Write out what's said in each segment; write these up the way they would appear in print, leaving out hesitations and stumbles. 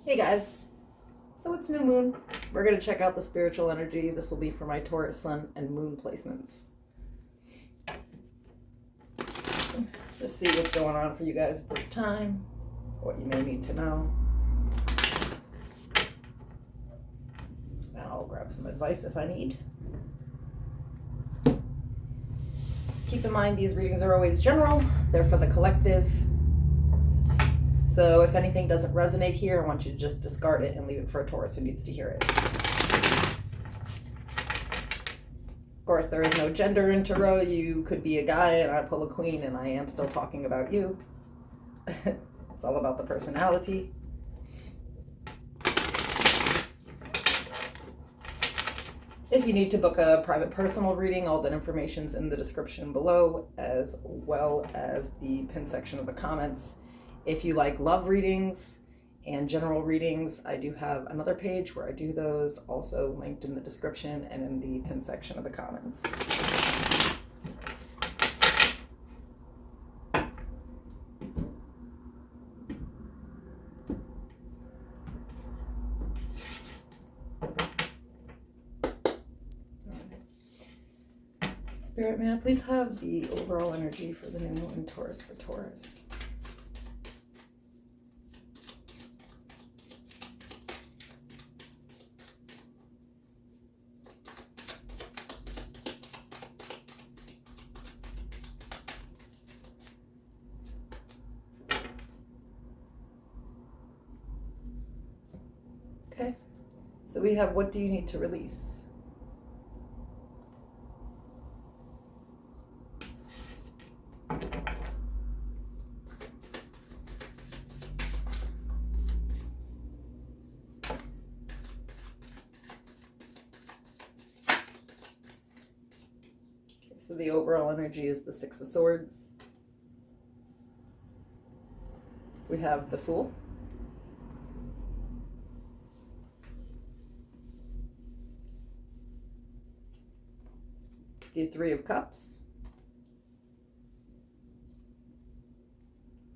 Hey guys, so it's new moon. We're going to check out the spiritual energy. This will be for my Taurus sun and moon placements. Just see what's going on for you guys at this time, what you may need to know. And I'll grab some advice if I need. Keep in mind these readings are always general. They're for the collective. So if anything doesn't resonate here, I want you to just discard it and leave it for a Taurus who needs to hear it. Of course, there is no gender in tarot. You could be a guy and I pull a queen and I am still talking about you. It's all about the personality. If you need to book a private personal reading, all that information's in the description below, as well as the pin section of the comments. If you like love readings and general readings, I do have another page where I do those, also linked in the description and in the pin section of the comments. Spirit man, please have the overall energy for the new moon Taurus for Taurus. Okay, so we have, what do you need to release? So the overall energy is the Six of Swords. We have the Fool. The Three of Cups.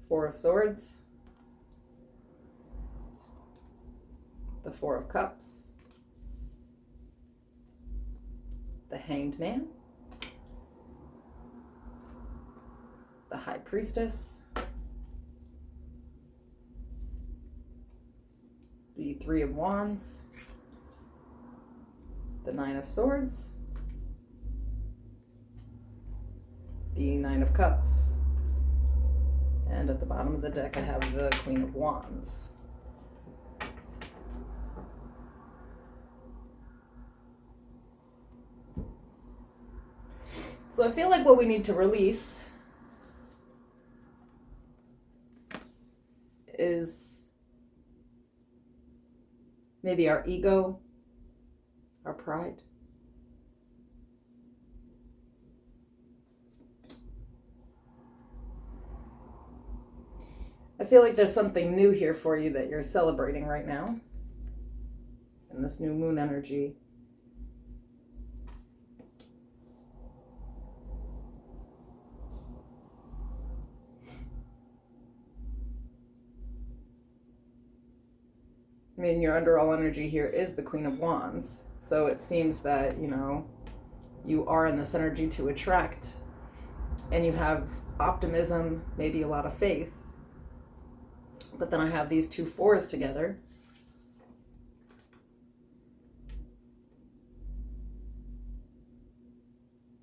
Four of Swords. The Four of Cups. The Hanged Man. The High Priestess, the Three of Wands, the Nine of Swords, the Nine of Cups, and at the bottom of the deck I have the Queen of Wands. So I feel like what we need to release is maybe our ego, our pride. I feel like there's something new here for you that you're celebrating right now in this new moon energy. I mean, your underall energy here is the Queen of Wands. So it seems that, you are in this energy to attract, and you have optimism, maybe a lot of faith. But then I have these two fours together.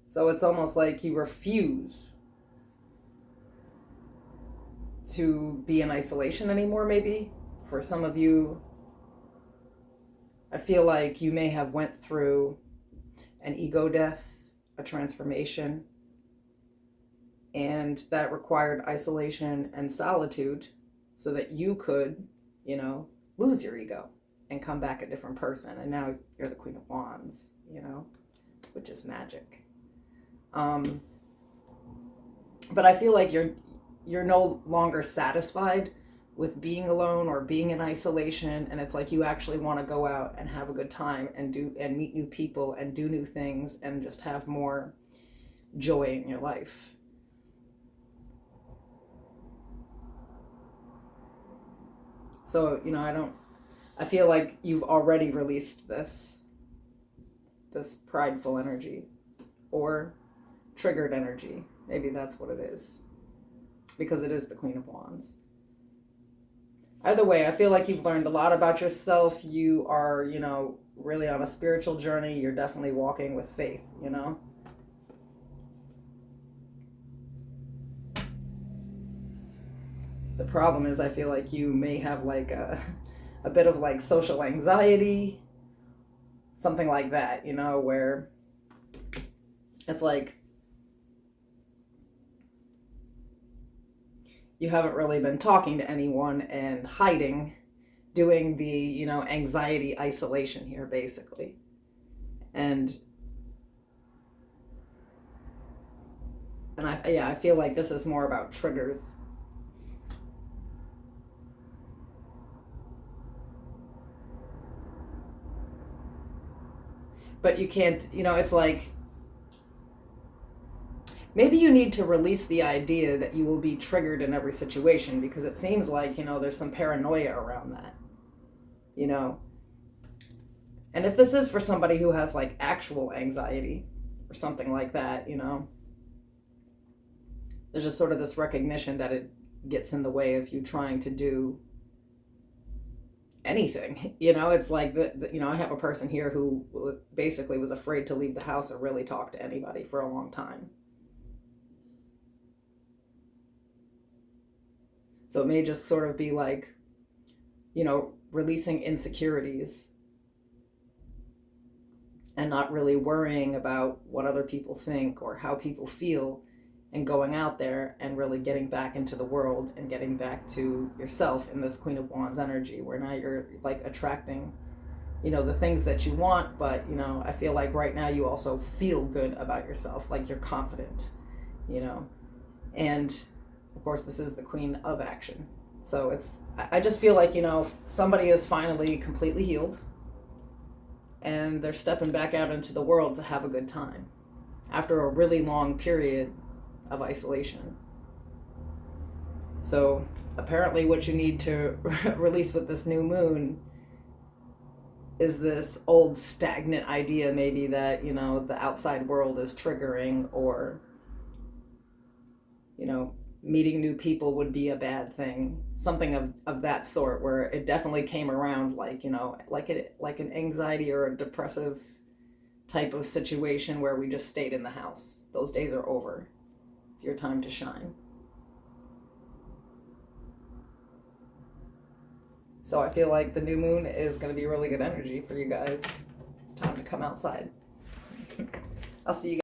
So it's almost like you refuse to be in isolation anymore, maybe. For some of you, I feel like you may have went through an ego death, a transformation, and that required isolation and solitude so that you could, lose your ego and come back a different person. And now you're the Queen of Wands, which is magic. But I feel like you're no longer satisfied with being alone or being in isolation, and it's like you actually want to go out and have a good time and meet new people and do new things and just have more joy in your life. So, I don't I feel like you've already released this prideful energy or triggered energy. Maybe that's what it is, because it is the Queen of Wands. Either way, I feel like you've learned a lot about yourself. You are, really on a spiritual journey. You're definitely walking with faith, The problem is I feel like you may have like a bit of like social anxiety, something like that, where it's like you haven't really been talking to anyone and hiding, doing the, anxiety isolation here, basically. And I feel like this is more about triggers. But you can't, it's like maybe you need to release the idea that you will be triggered in every situation, because it seems like, there's some paranoia around that, And if this is for somebody who has like actual anxiety or something like that, there's just sort of this recognition that it gets in the way of you trying to do anything. It's like, I have a person here who basically was afraid to leave the house or really talk to anybody for a long time. So it may just sort of be like, releasing insecurities and not really worrying about what other people think or how people feel, and going out there and really getting back into the world and getting back to yourself in this Queen of Wands energy, where now you're like attracting, the things that you want. But, I feel like right now you also feel good about yourself, like you're confident, and of course this is the Queen of Action. So I just feel like, somebody is finally completely healed and they're stepping back out into the world to have a good time after a really long period of isolation. So apparently what you need to release with this new moon is this old stagnant idea maybe that, the outside world is triggering, or, meeting new people would be a bad thing. Something of that sort, where it definitely came around like, like an anxiety or a depressive type of situation where we just stayed in the house. Those days are over. It's your time to shine. So I feel like the new moon is going to be really good energy for you guys. It's time to come outside. I'll see you guys.